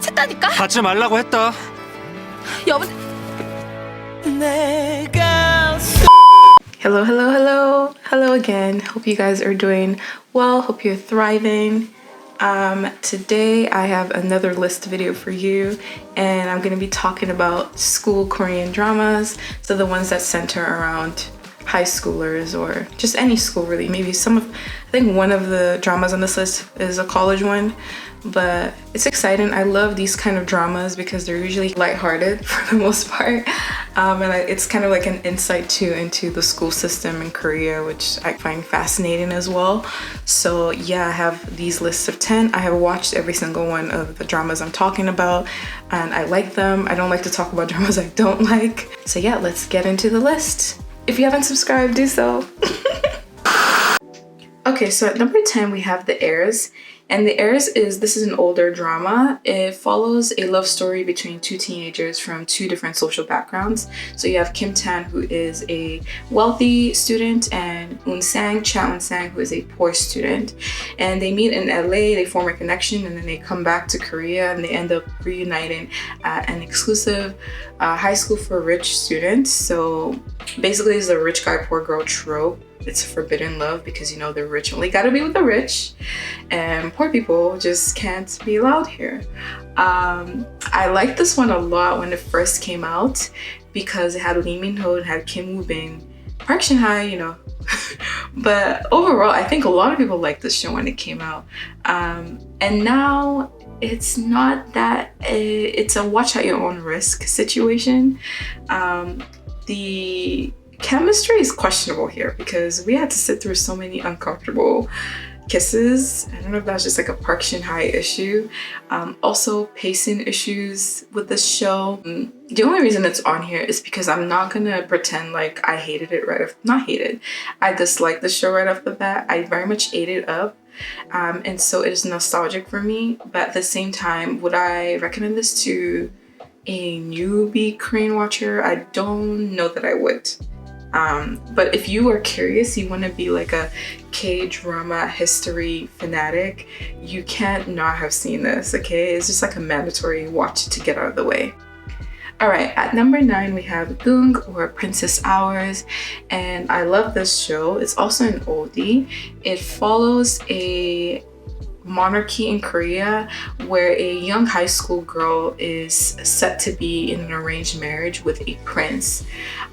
했다니까? 받지 말라고 했다. 여보. Hello again. Hope you guys are doing well. Hope you're thriving. Today I have another list video for you, and I'm going to be talking about school Korean dramas. So the ones that center around high schoolers or just any school really. Maybe I think one of the dramas on this list is a college one, but it's exciting. I love these kind of dramas because they're usually lighthearted for the most part. It's kind of like an insight too into the school system in Korea, which I find fascinating as well. So yeah, I have these lists of 10. I have watched every single one of the dramas I'm talking about, and I like them. I don't like to talk about dramas I don't like. So yeah, let's get into the list. If you haven't subscribed, do so. Okay, so at number 10 we have the Heirs. And the Heirs this is an older drama. It follows a love story between two teenagers from two different social backgrounds. So you have Kim Tan, who is a wealthy student, and Cha Eun-sang, who is a poor student. And they meet in LA, they form a connection, and then they come back to Korea, and they end up reuniting at an exclusive high school for rich students. So basically it's a rich guy, poor girl trope. It's forbidden love because, you know, the rich only gotta be with the rich and poor people just can't be allowed here. I liked this one a lot when it first came out because it had Lee Min-ho, it had Kim Woo-bin, Park Shin-hye, you know. But overall, I think a lot of people liked this show when it came out. And now it's not that, it's a watch at your own risk situation. The chemistry is questionable here because we had to sit through so many uncomfortable kisses. I don't know if that's just like a Park Shin-hye issue. Also pacing issues with this show. The only reason it's on here is because I'm not gonna pretend like I hated it I disliked the show right off the bat. I very much ate it up. And so it is nostalgic for me, but at the same time, would I recommend this to a newbie Korean watcher? I don't know that I would. But if you are curious, you want to be like a K-drama history fanatic, you can't not have seen this, okay? It's just like a mandatory watch to get out of the way. Alright, at number 9 we have Gung, or Princess Hours, and I love this show. It's also an oldie. It follows a monarchy in Korea where a young high school girl is set to be in an arranged marriage with a prince,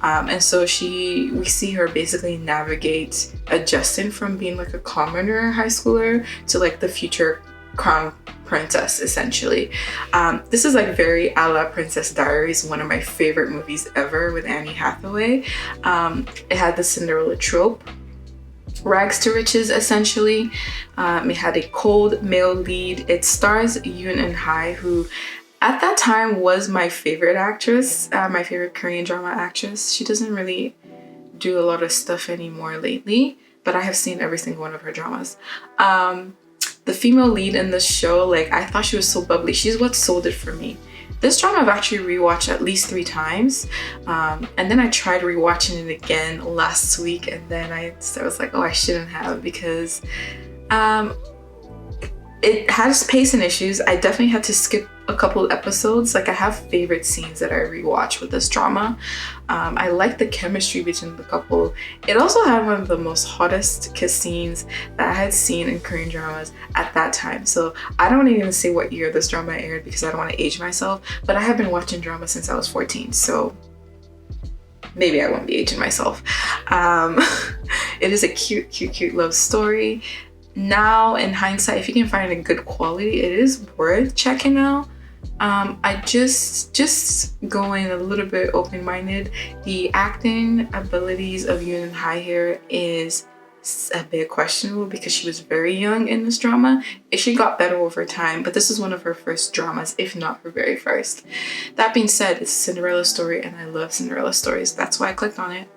and so we see her basically navigate adjusting from being like a commoner high schooler to like the future crown princess essentially. This is like very a la Princess Diaries, one of my favorite movies ever with Anne Hathaway. It had the Cinderella trope, rags to riches essentially. It had a cold male lead. It stars Yoon Eun-hye, who at that time was my favorite actress, my favorite Korean drama actress. She doesn't really do a lot of stuff anymore lately, but I have seen every single one of her dramas. The female lead in this show, like, I thought she was so bubbly. She's what sold it for me. This drama I've actually rewatched at least 3 times, and then I tried rewatching it again last week, and then I was like, oh, I shouldn't have, because it has pacing issues. I definitely had to skip a couple episodes. Like, I have favorite scenes that I rewatch with this drama. I like the chemistry between the couple. It also had one of the most hottest kiss scenes that I had seen in Korean dramas at that time. So I don't even say what year this drama aired because I don't want to age myself, but I have been watching drama since I was 14, so maybe I won't be aging myself. It is a cute love story. Now in hindsight, if you can find it in good quality, it is worth checking out. I just going a little bit open-minded. The acting abilities of Yoon Eun-hye here is a bit questionable because she was very young in this drama. She got better over time, but this is one of her first dramas, if not her very first. That being said, it's a Cinderella story, and I love Cinderella stories. That's why I clicked on it.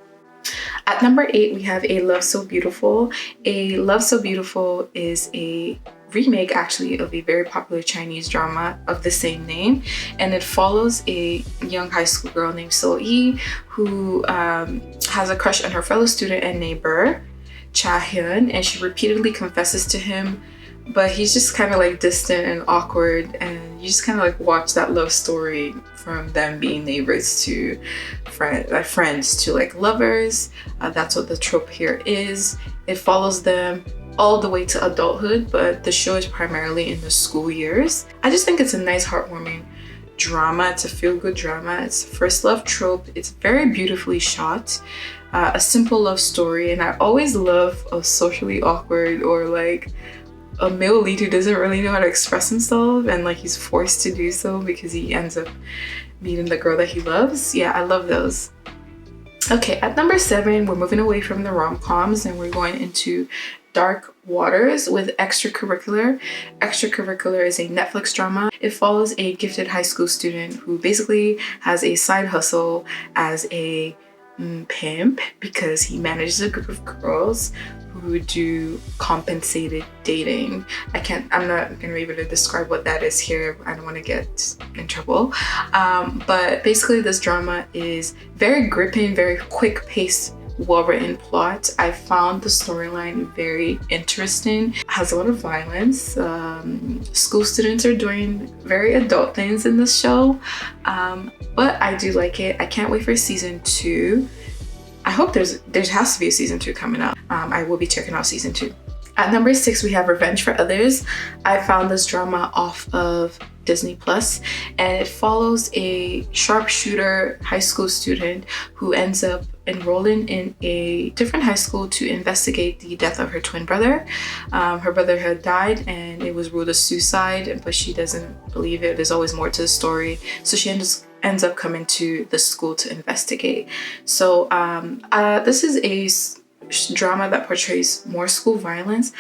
At number 8, we have A Love So Beautiful. A Love So Beautiful is a remake actually of a very popular Chinese drama of the same name, and it follows a young high school girl named So-yi who has a crush on her fellow student and neighbor Cha-hyun, and she repeatedly confesses to him, but he's just kind of like distant and awkward, and and you just kind of like watch that love story from them being neighbors to friends to like lovers. That's what the trope here is. It follows them all the way to adulthood, but the show is primarily in the school years. I just think it's a nice, heartwarming drama. It's a feel-good drama. It's a first love trope. It's very beautifully shot. A simple love story, and I always love a socially awkward or like a male lead who doesn't really know how to express himself and like he's forced to do so because he ends up meeting the girl that he loves. Yeah, I love those. Okay, at number 7, we're moving away from the rom-coms and we're going into dark waters with Extracurricular. Extracurricular is a Netflix drama. It follows a gifted high school student who basically has a side hustle as a pimp because he manages a group of girls who do compensated dating. I'm not gonna be able to describe what that is here. I don't want to get in trouble. But basically this drama is very gripping, very quick paced, well-written plot. I found the storyline very interesting. It has a lot of violence. School students are doing very adult things in this show, but I do like it. I can't wait for season 2. I hope there has to be a season 2 coming up. I will be checking out season 2. At number 6, we have Revenge for Others. I found this drama off of Disney Plus, and it follows a sharpshooter high school student who ends up enrolling in a different high school to investigate the death of her twin brother. Her brother had died and it was ruled a suicide, but she doesn't believe it. There's always more to the story. So she ends up coming to the school to investigate. So this is a drama that portrays more school violence.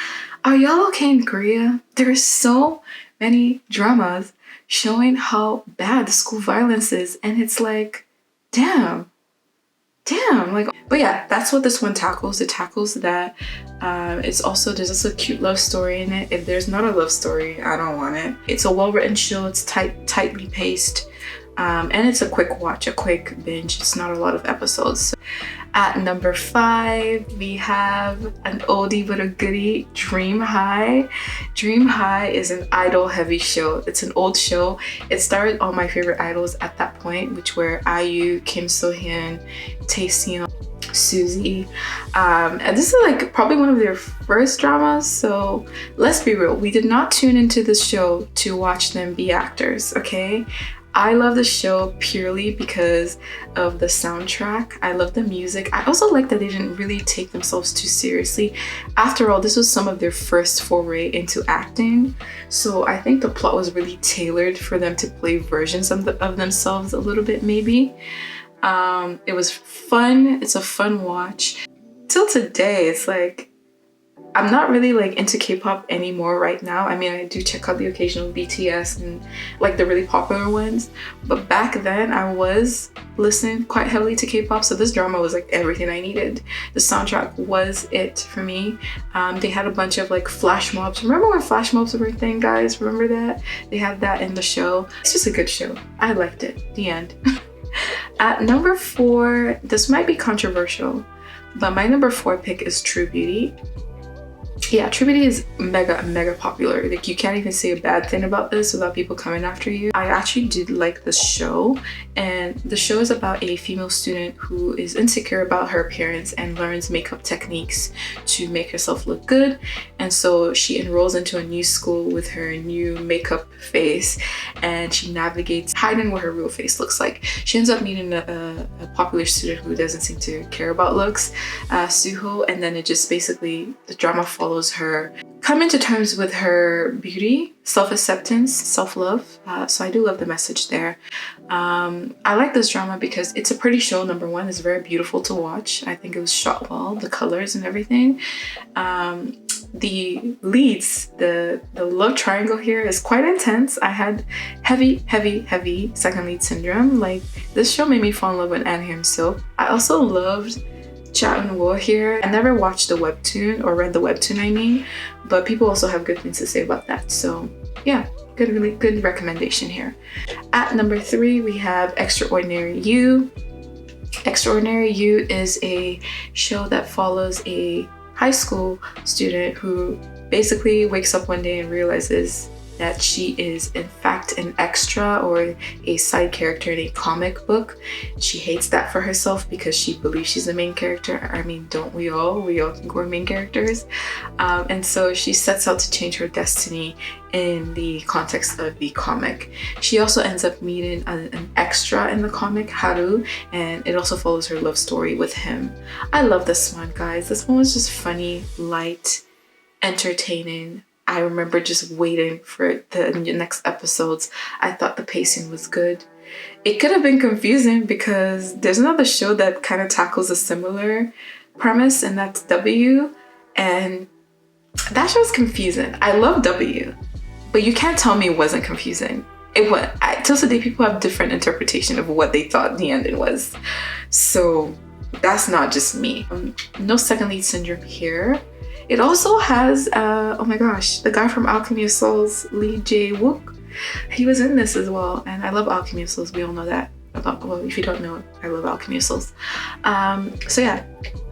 Are y'all okay in Korea? There are so many dramas showing how bad the school violence is, and it's like, damn, like. But yeah, that's what this one tackles. It tackles that. There's also a cute love story in it. If there's not a love story, I don't want it. It's a well-written show. It's tightly paced, and it's a quick watch, a quick binge. It's not a lot of episodes. So at number 5, we have an oldie but a goodie, Dream High. Dream High is an idol-heavy show. It's an old show. It starred all my favorite idols at that point, which were IU, Kim So-hyun, Taeseon, Suzy, and this is like probably one of their first dramas. So let's be real, we did not tune into this show to watch them be actors, okay? I love the show purely because of the soundtrack. I love the music. I also like that they didn't really take themselves too seriously. After all, this was some of their first foray into acting, so I think the plot was really tailored for them to play versions of themselves a little bit, maybe. It was fun. It's a fun watch. Till today, it's like I'm not really like into K-pop anymore right now. I mean, I do check out the occasional BTS and like the really popular ones, but back then I was listening quite heavily to K-pop, so this drama was like everything I needed. The soundtrack was it for me. They had a bunch of like flash mobs. Remember when flash mobs were a thing, guys? Remember that? They had that in the show. It's just a good show. I liked it. The end. At number 4, this might be controversial, but my number 4 pick is True Beauty. Yeah, True Beauty is mega popular. Like, you can't even say a bad thing about this without people coming after you. I actually did like this show, and the show is about a female student who is insecure about her appearance and learns makeup techniques to make herself look good. And so she enrolls into a new school with her new makeup face, and she navigates hiding what her real face looks like. She ends up meeting a popular student who doesn't seem to care about looks, Suho, and then it just basically, the drama follows her coming to terms with her beauty, self-acceptance, self-love. So I do love the message there. I like this drama because it's a pretty show. Number 1, it's very beautiful to watch. I think it was shot well, the colors and everything. The leads, the love triangle here is quite intense. I had heavy second lead syndrome. Like, this show made me fall in love with An Hyun-suk. I also loved Cha Eun-woo here. I never watched the webtoon, or read the webtoon, I mean, but people also have good things to say about that. So yeah, really good recommendation here. At number 3, we have Extraordinary You. Extraordinary You is a show that follows a high school student who basically wakes up one day and realizes that she is in fact act an extra or a side character in a comic book. She hates that for herself because she believes she's the main character. I mean, don't we all? We all think we're main characters. And so she sets out to change her destiny in the context of the comic. She also ends up meeting an extra in the comic, Haru, and it also follows her love story with him. I love this one, guys. This one was just funny, light, entertaining. I remember just waiting for the next episodes. I thought the pacing was good. It could have been confusing because there's another show that kind of tackles a similar premise, and that's W, and that show's confusing. I love W, but you can't tell me it wasn't confusing. It was. Till today, people have different interpretation of what they thought the ending was. So that's not just me. No second lead syndrome here. It also has, oh my gosh, the guy from Alchemy of Souls, Lee Jae-wook. He was in this as well, and I love Alchemy of Souls. We all know that. Well, if you don't know, I love Alchemy of Souls. So yeah,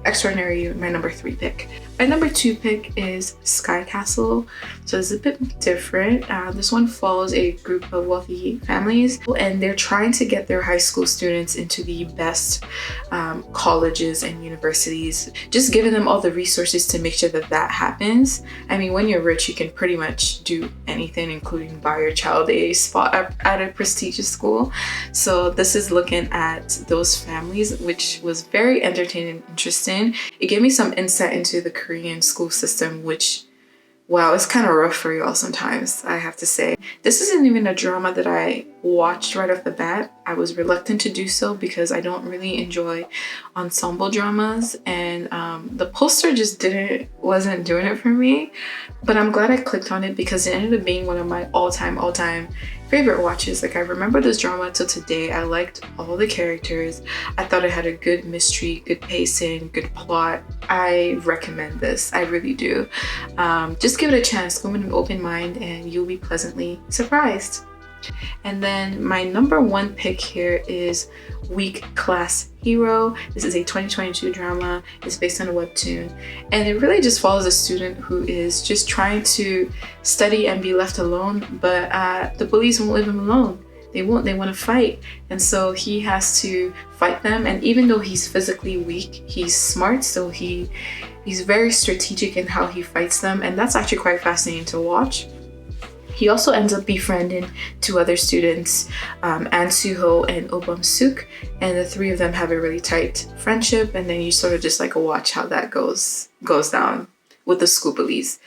Extraordinary, my number 3 pick. My number 2 pick is Sky Castle. So it's a bit different. This one follows a group of wealthy families, and they're trying to get their high school students into the best colleges and universities, just giving them all the resources to make sure that that happens. I mean, when you're rich, you can pretty much do anything, including buy your child a spot at a prestigious school. So this is looking at those families, which was very entertaining and interesting. It gave me some insight into the Korean school system, which, wow, it's kind of rough for y'all sometimes, I have to say. This isn't even a drama that I watched right off the bat. I was reluctant to do so because I don't really enjoy ensemble dramas, and the poster just wasn't doing it for me. But I'm glad I clicked on it because it ended up being one of my all-time favorite watches. Like, I remember this drama till today. I liked all the characters. I thought it had a good mystery, good pacing, good plot. I recommend this. I really do. Just give it a chance. Go with an open mind and you'll be pleasantly surprised. And then my number 1 pick here is Weak Class Hero. This is a 2022 drama. It's based on a webtoon, and it really just follows a student who is just trying to study and be left alone, but the bullies won't leave him alone. They want to fight, and so he has to fight them. And even though he's physically weak, he's smart, so he's very strategic in how he fights them, and that's actually quite fascinating to watch. He also ends up befriending 2 other students, An Soo-ho and Oh Bum-suk, and the 3 of them have a really tight friendship, and then you sort of just like watch how that goes down with the school bullies.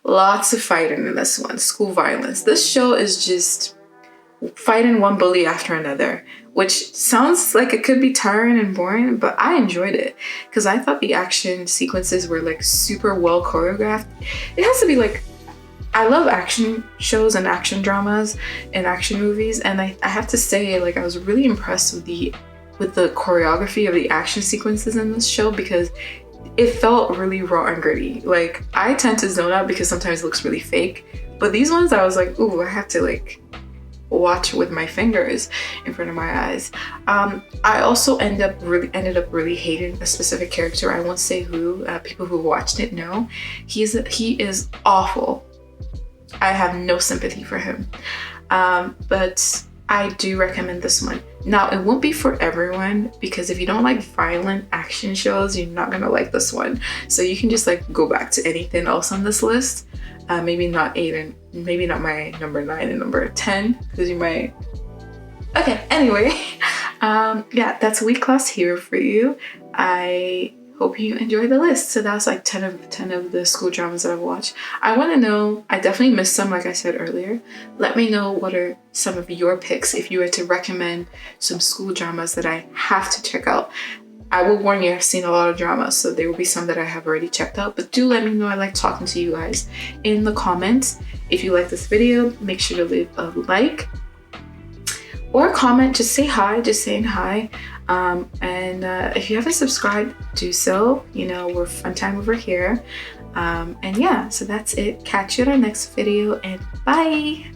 Lots of fighting in this one, school violence. This show is just fighting one bully after another, which sounds like it could be tiring and boring, but I enjoyed it because I thought the action sequences were like super well choreographed. It has to be like, I love action shows and action dramas and action movies, and I have to say, like, I was really impressed with the choreography of the action sequences in this show because it felt really raw and gritty. Like, I tend to zone out because sometimes it looks really fake, but these ones I was like, ooh, I have to like watch with my fingers in front of my eyes. I also ended up really hating a specific character. I won't say who. People who watched it know. He is awful. I have no sympathy for him, but I do recommend this one. Now, it won't be for everyone because if you don't like violent action shows, you're not gonna like this one. So you can just like go back to anything else on this list. Maybe not 8 and maybe not my number 9 and number 10 because you might. Okay, anyway, yeah, that's Weak Class Hero for you. I hope you enjoy the list. So that's like 10 of the school dramas that I've watched. I want to know, I definitely missed some, like I said earlier. Let me know what are some of your picks if you were to recommend some school dramas that I have to check out. I will warn you, I've seen a lot of dramas, so there will be some that I have already checked out, but do let me know. I like talking to you guys in the comments. If you like this video, make sure to leave a like or a comment. Just say hi, just saying hi. And if you haven't subscribed, do so. You know, we're fun time over here. And yeah, so that's it. Catch you in our next video, and bye.